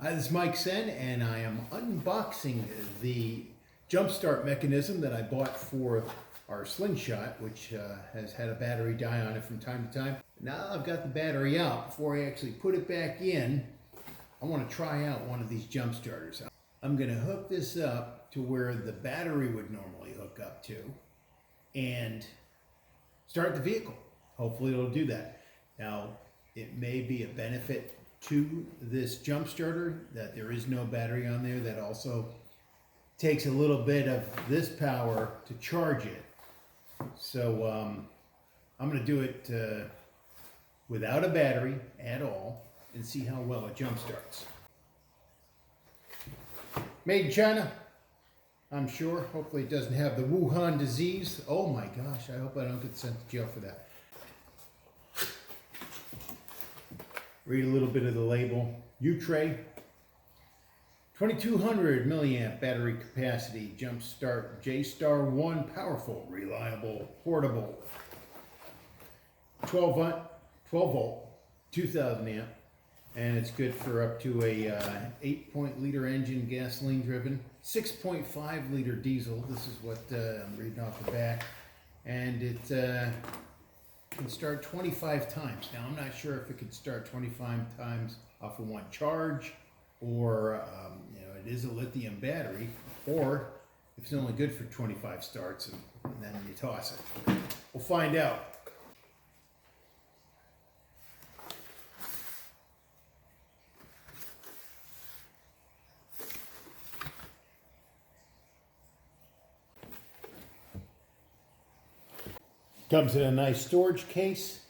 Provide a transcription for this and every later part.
Hi, this is Mike Senn, and I am unboxing the jump start mechanism that I bought for our slingshot, which has had a battery die on it from time to time. Now I've got the battery out. Before I actually put it back in, I want to try out one of these jump starters. I'm going to hook this up to where the battery would normally hook up to and start the vehicle. Hopefully it'll do that. Now, it may be a benefit to this jump starter that there is no battery on there. That also takes a little bit of this power to charge it. So I'm going to do it without a battery at all and see how well it jump starts. Made in China, I'm sure. Hopefully it doesn't have the Wuhan disease. Oh my gosh, I hope I don't get sent to jail for that. Read a little bit of the label. UTRAI, 2200 milliamp battery capacity, JumpStarter J-Star 1, powerful, reliable, portable. 12 volt, 2000 amp, and it's good for up to a 8-liter engine, gasoline driven, 6.5 liter diesel. This is what I'm reading off the back, and it can start 25 times. Now, I'm not sure if it can start 25 times off of one charge, or it is a lithium battery, or if it's only good for 25 starts and then you toss it. We'll find out. Comes in a nice storage case.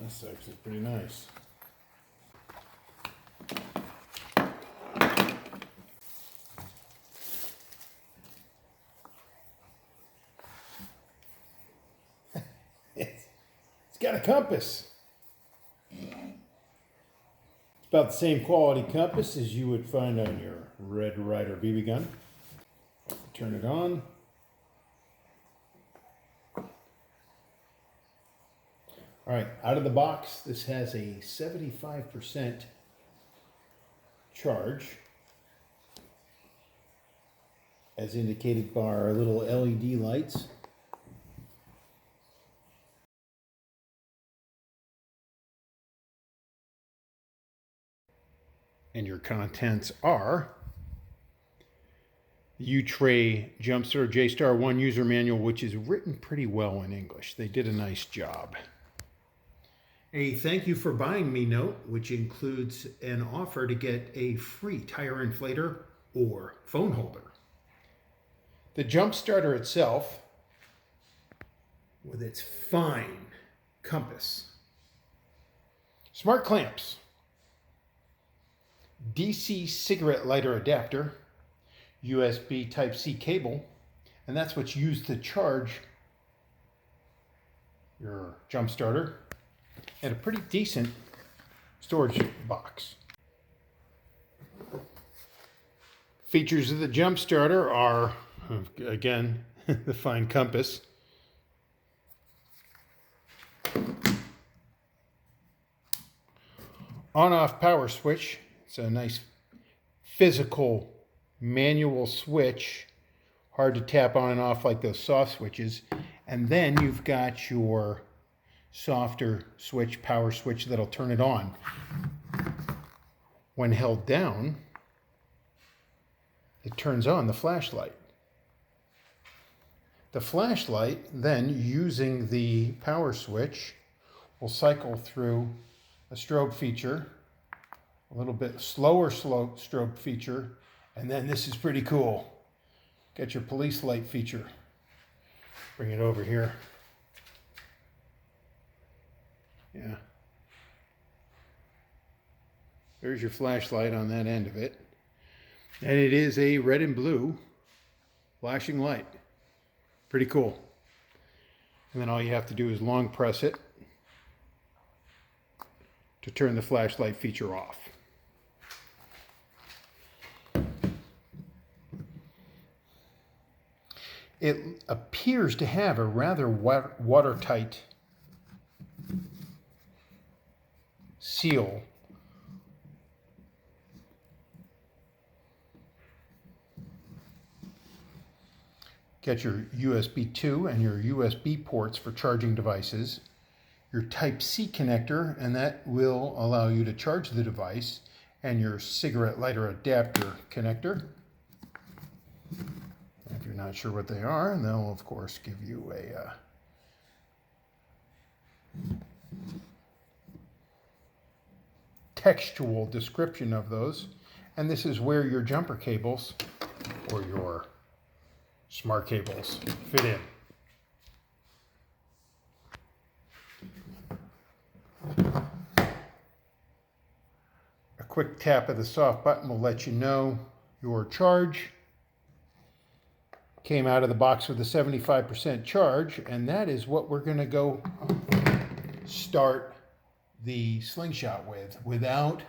That's actually pretty nice. It's got a compass. It's about the same quality compass as you would find on your Red Ryder BB gun. Turn it on. All right, out of the box, this has a 75% charge, as indicated by our little LED lights. And your contents are the UTRAI JumpStarter J-Star 1 user manual, which is written pretty well in English. They did a nice job. A thank you for buying me note, which includes an offer to get a free tire inflator or phone holder. The jump starter itself, with its fine compass, smart clamps, DC cigarette lighter adapter, USB Type-C cable, and that's what's used to charge your jump starter, and a pretty decent storage box. Features of the jump starter are, again, the fine compass, on-off power switch. It's a nice physical manual switch, hard to tap on and off like those soft switches. And then you've got your softer switch, power switch, that'll turn it on. When held down, it turns on the flashlight. The flashlight, then, using the power switch, will cycle through a strobe feature, a little bit slower strobe feature, and then this is pretty cool. Get your police light feature. Bring it over here. Yeah. There's your flashlight on that end of it. And it is a red and blue flashing light. Pretty cool. And then all you have to do is long press it to turn the flashlight feature off. It appears to have a rather watertight seal. Get your USB 2 and your USB ports for charging devices, your Type-C connector, and that will allow you to charge the device, and your cigarette lighter adapter connector. If you're not sure what they are, they'll of course give you a textual description of those. And this is where your jumper cables or your smart cables fit in. A quick tap of the soft button will let you know your charge came out of the box with a 75% charge, and that is what we're going to go start the slingshot with, without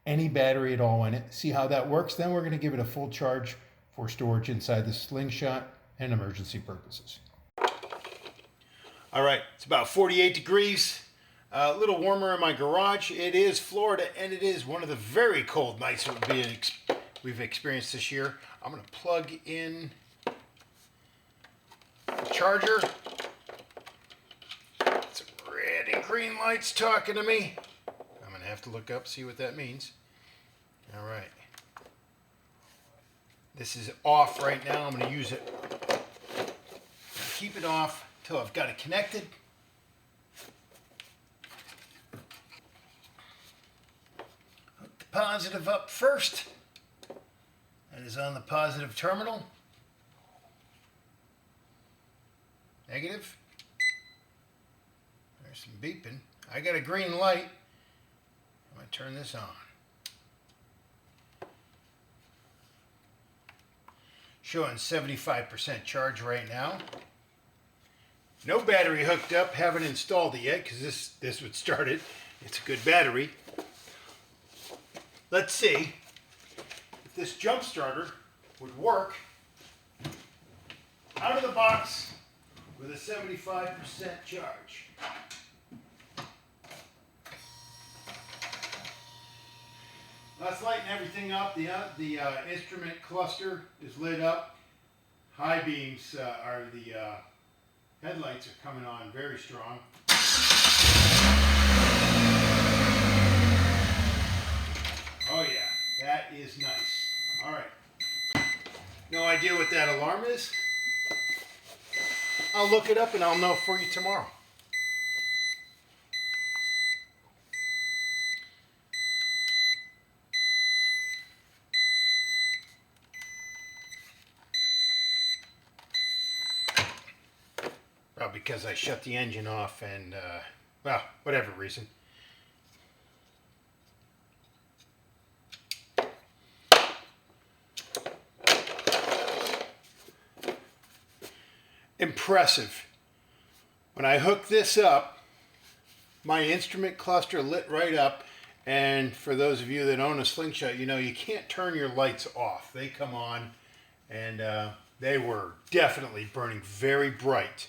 any battery at all in it. See how that works? Then we're going to give it a full charge for storage inside the slingshot and emergency purposes. All right, it's about 48 degrees, a little warmer in my garage. It is Florida, and it is one of the very cold nights we've experienced this year. I'm going to plug in the charger. Some red and green lights talking to me. I'm going to have to look up, see what that means. All right. This is off right now. I'm going to use it. Keep it off until I've got it connected. Hook the positive up first. That is on the positive terminal. Negative. There's some beeping. I got a green light. I'm going to turn this on. Showing 75% charge right now. No battery hooked up. Haven't installed it yet because this would start it. It's a good battery. Let's see if this JumpStarter would work out of the box with a 75% charge. Let's lighten everything up. The instrument cluster is lit up. High beams are the headlights are coming on very strong. Oh yeah, that is nice. All right. No idea what that alarm is? I'll look it up and I'll know for you tomorrow. Well, because I shut the engine off and, well, whatever reason. Impressive. When I hooked this up, my instrument cluster lit right up. And for those of you that own a slingshot, you know you can't turn your lights off. They come on, and they were definitely burning very bright.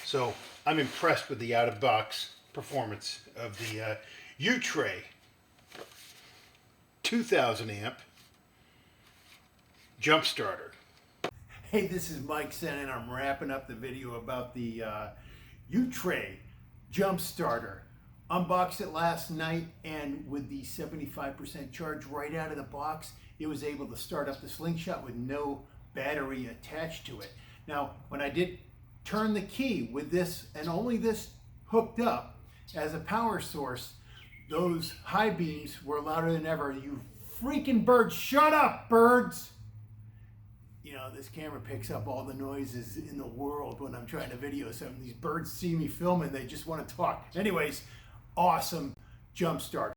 So I'm impressed with the out-of-box performance of the UTRAI 2000 amp JumpStarter. Hey, this is Mike Senn, and I'm wrapping up the video about the UTRAI JumpStarter. Unboxed it last night, and with the 75% charge right out of the box, it was able to start up the slingshot with no battery attached to it. Now, when I did turn the key with this and only this hooked up as a power source, those high beams were louder than ever. You freaking birds, shut up, birds! You know, this camera picks up all the noises in the world when I'm trying to video something. These birds see me filming, they just want to talk. Anyways, awesome JumpStarter.